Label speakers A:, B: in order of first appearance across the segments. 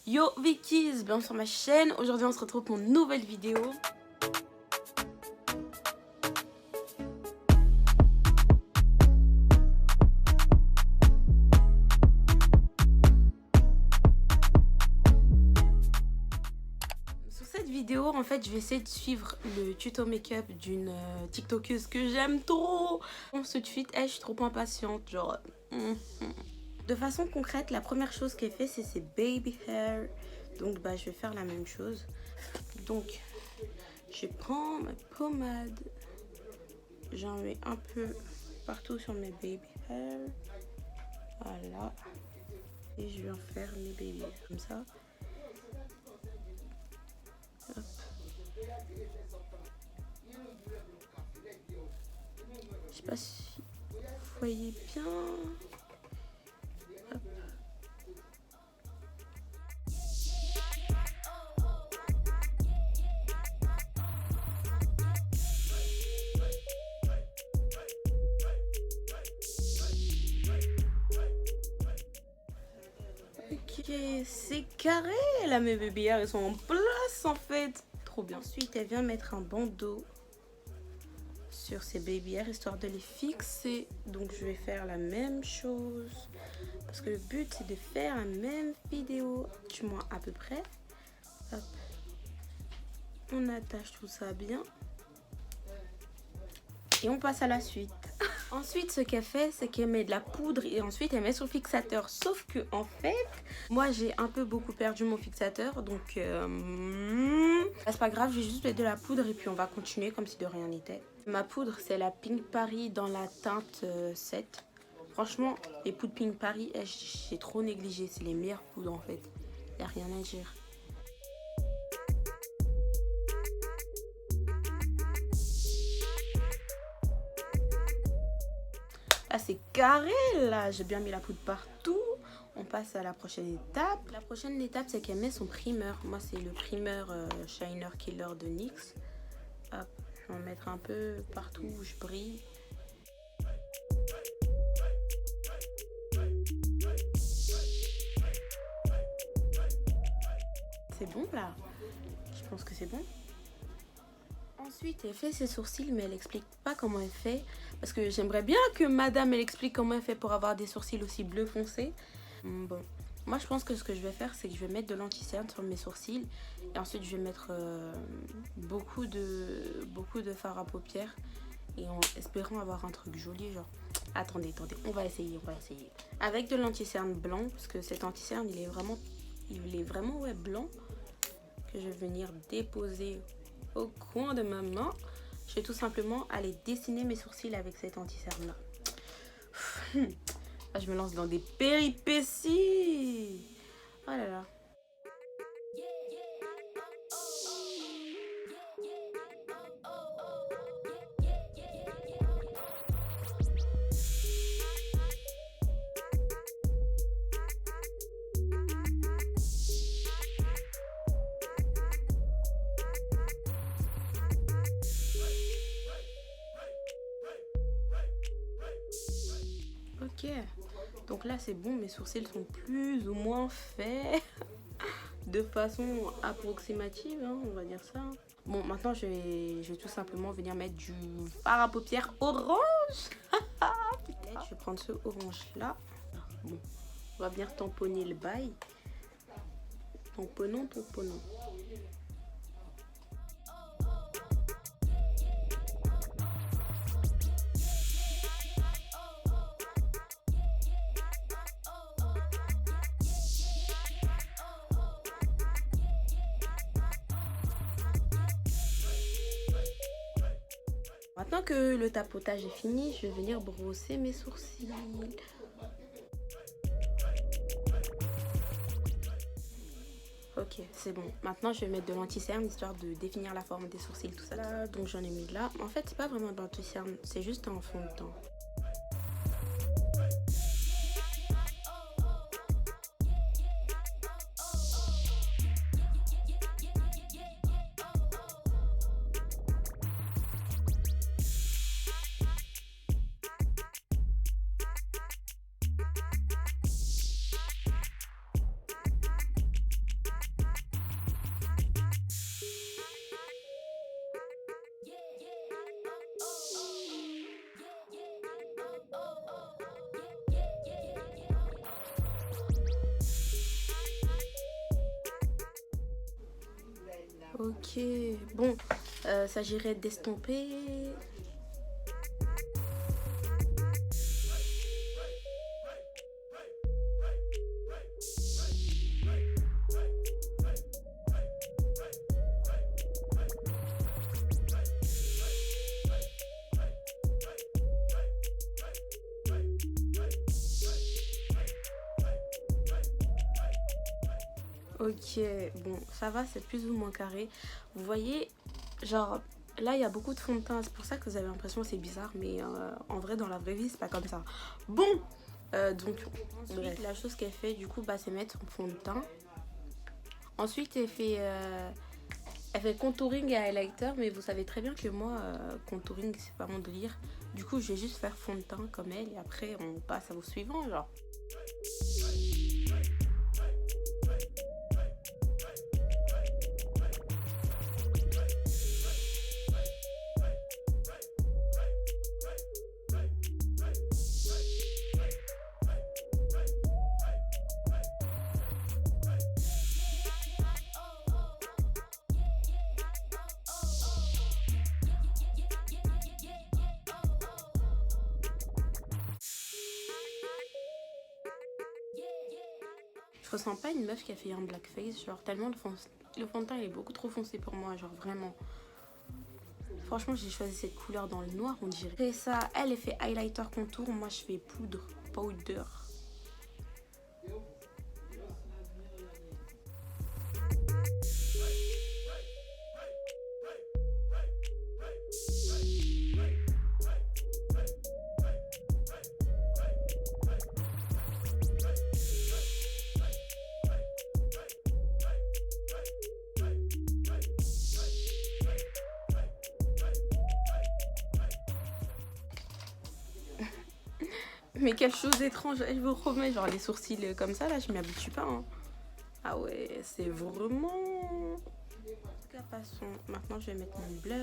A: Yo Vickies, bienvenue sur ma chaîne. Aujourd'hui on se retrouve pour une nouvelle vidéo. Sur cette vidéo en fait je vais essayer de suivre le tuto make-up d'une tiktokeuse que j'aime trop. Tout de suite, je suis trop impatiente, genre... De façon concrète, la première chose qu'elle fait, c'est ses baby hair. Donc, je vais faire la même chose. Donc, je prends ma pommade. J'en mets un peu partout sur mes baby hair. Voilà. Et je vais en faire mes baby hair. Comme ça. Hop. Je sais pas si vous voyez bien. Ok, c'est carré. Là, mes baby hair, ils sont en place en fait. Trop bien. Ensuite, elle vient mettre un bandeau sur ses baby hair histoire de les fixer. Donc, je vais faire la même chose. Parce que le but, c'est de faire la même vidéo. Du moins, à peu près. Hop. On attache tout ça bien. Et on passe à la suite. Ensuite, ce qu'elle fait, c'est qu'elle met de la poudre et ensuite elle met sur le fixateur. Sauf que, en fait, moi j'ai un peu beaucoup perdu mon fixateur. Donc, c'est pas grave, je vais juste mettre de la poudre et puis on va continuer comme si de rien n'était. Ma poudre, c'est la Pink Paris dans la teinte 7. Franchement, les poudres Pink Paris, j'ai trop négligé. C'est les meilleures poudres en fait. Il n'y a rien à dire. Là c'est carré, là j'ai bien mis la poudre partout. On passe à la prochaine étape. La prochaine étape, c'est qu'elle met son primer. Moi c'est le primer Shiner Killer de NYX. Hop, je vais en mettre un peu partout où je brille. C'est bon là? Je pense que c'est bon. Ensuite, elle fait ses sourcils, mais elle explique pas comment elle fait. Parce que j'aimerais bien que madame, elle explique comment elle fait pour avoir des sourcils aussi bleu foncé. Bon, moi je pense que ce que je vais faire, c'est que je vais mettre de l'anti-cerne sur mes sourcils. Et ensuite, je vais mettre beaucoup de fard à paupières. Et en espérant avoir un truc joli, genre... Attendez, on va essayer. Avec de l'anti-cerne blanc, parce que cet anti-cerne, il est vraiment ouais, blanc. Que je vais venir déposer au coin de ma main. Je vais tout simplement aller dessiner mes sourcils avec cet anti-cerne là. Là, je me lance dans des péripéties. Oh là là. Ok, donc là c'est bon, mes sourcils sont plus ou moins faits de façon approximative, hein, on va dire ça. Bon, maintenant je vais tout simplement venir mettre du fard à paupières orange. Je vais prendre ce orange là. Bon, on va venir tamponner le bail. Tamponnons. Maintenant que le tapotage est fini, je vais venir brosser mes sourcils. Ok, c'est bon. Maintenant, je vais mettre de l'anti-cerne histoire de définir la forme des sourcils, tout ça. Là, donc j'en ai mis là. En fait, c'est pas vraiment de l'anti-cerne, c'est juste un fond de teint. Ok, bon, s'agirait d'estomper. Ok, bon, ça va, c'est plus ou moins carré. Vous voyez, genre, là, il y a beaucoup de fond de teint. C'est pour ça que vous avez l'impression que c'est bizarre. Mais en vrai, dans la vraie vie, c'est pas comme ça. Bon, donc, ensuite, la chose qu'elle fait, du coup, bah, c'est mettre son fond de teint. Ensuite, elle fait contouring et highlighter. Mais vous savez très bien que moi, contouring, c'est pas mon délire. Du coup, je vais juste faire fond de teint comme elle. Et après, on passe au suivant, genre. Je ressens pas une meuf qui a fait un blackface, genre tellement le fond de teint il est beaucoup trop foncé pour moi, genre vraiment. Franchement, j'ai choisi cette couleur dans le noir, on dirait. Et ça, elle fait highlighter contour, moi je fais poudre, powder. Mais quelle chose étrange, elle vous remet genre les sourcils comme ça, là je m'y habitue pas. Hein. Ah ouais, c'est vraiment... En tout cas, passons. Maintenant, je vais mettre mon blush.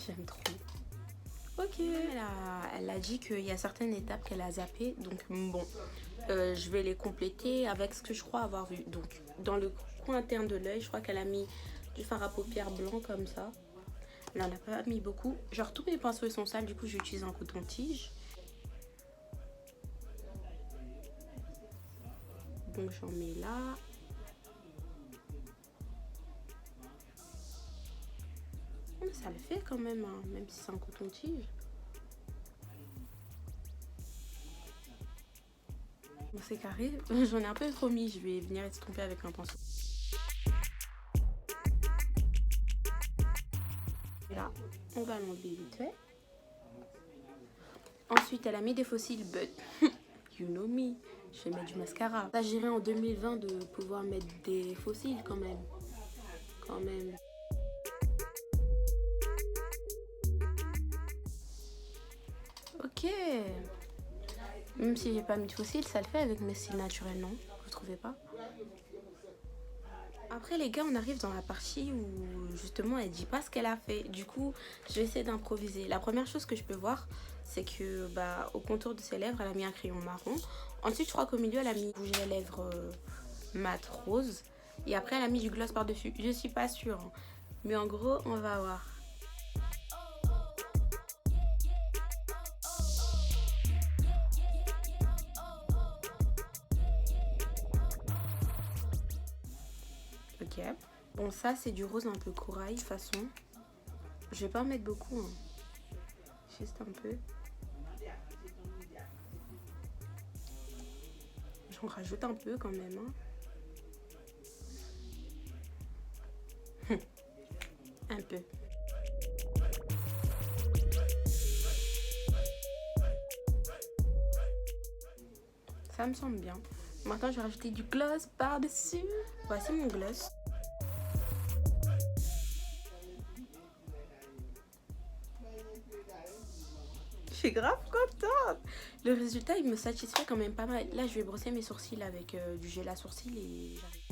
A: J'aime trop. Ok. Elle a dit qu'il y a certaines étapes qu'elle a zappées. Donc bon, je vais les compléter avec ce que je crois avoir vu. Donc dans le coin interne de l'œil, je crois qu'elle a mis du fard à paupières blanc comme ça. Elle n'en a pas mis beaucoup. Genre tous mes pinceaux sont sales, du coup j'utilise un coton-tige. Donc j'en mets là. Mais ça le fait quand même, hein, même si c'est un coton-tige. Bon, c'est carré. J'en ai un peu trop mis. Je vais venir estomper avec un pinceau. Et là, on va l'enlever vite fait. Ensuite, elle a mis des faux cils, but you know me. Je vais mettre du mascara. Ça, j'irai en 2020 de pouvoir mettre des faux cils quand même. Quand même. Ok. Même si j'ai pas mis de faux cils, ça le fait avec mes cils naturels, non? Vous trouvez pas? Après les gars, on arrive dans la partie où justement elle dit pas ce qu'elle a fait. Du coup, je vais essayer d'improviser. La première chose que je peux voir, c'est que bah, au contour de ses lèvres, elle a mis un crayon marron. Ensuite, je crois qu'au milieu, elle a mis rouge à lèvres mat rose. Et après, elle a mis du gloss par-dessus. Je suis pas sûre. Hein. Mais en gros, on va voir. Ok. Bon, ça, c'est du rose un peu corail, façon. Je vais pas en mettre beaucoup. Hein. Juste un peu. J'en rajoute un peu quand même. Hein. Un peu. Ça me semble bien. Maintenant, je vais rajouter du gloss par-dessus. Voici mon gloss. Je suis grave contente. Le résultat, il me satisfait quand même pas mal. Là, je vais brosser mes sourcils avec du gel à sourcils et j'arrive.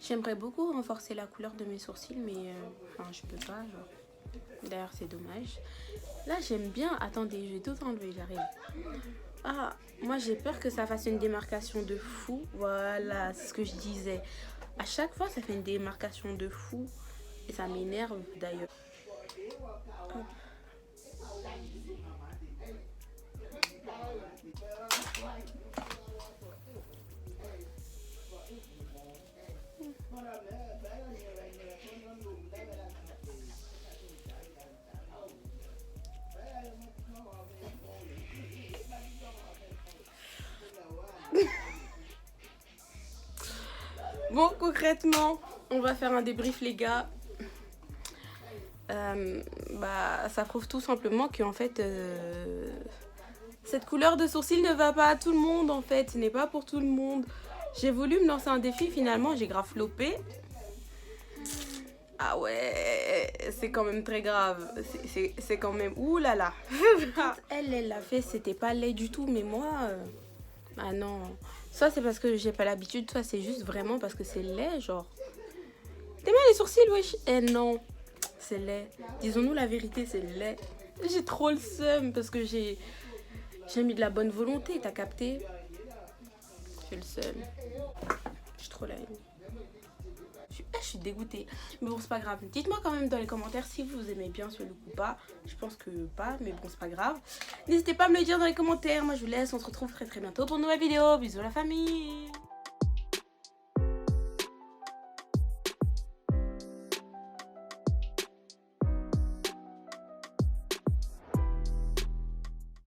A: J'aimerais beaucoup renforcer la couleur de mes sourcils, mais enfin, je peux pas. Genre. D'ailleurs, c'est dommage. Là, j'aime bien. Attendez, je vais tout enlever, j'arrive. Ah, moi, j'ai peur que ça fasse une démarcation de fou. Voilà, c'est ce que je disais. À chaque fois, ça fait une démarcation de fou. Et ça m'énerve, d'ailleurs. Bon, concrètement, on va faire un débrief, les gars. Ça prouve tout simplement qu'en fait, cette couleur de sourcil ne va pas à tout le monde, en fait. Ce n'est pas pour tout le monde. J'ai voulu me lancer un défi, finalement, j'ai grave flopé. Ah ouais, c'est quand même très grave. C'est quand même... Ouh là là. Elle l'a fait, c'était pas laid du tout, mais moi... Ah non. Soit c'est parce que j'ai pas l'habitude, soit c'est juste vraiment parce que c'est laid, genre. T'es mal les sourcils, wesh. Eh non, c'est laid. Disons-nous la vérité, c'est laid. J'ai trop le seum parce que j'ai mis de la bonne volonté, t'as capté? J'ai le seum. J'ai trop la haine. Je suis dégoûtée. Mais bon, c'est pas grave. Dites-moi quand même dans les commentaires si vous aimez bien ce look ou pas. Je pense que pas, mais bon, c'est pas grave. N'hésitez pas à me le dire dans les commentaires. Moi, je vous laisse. On se retrouve très très bientôt pour une nouvelle vidéo. Bisous la famille.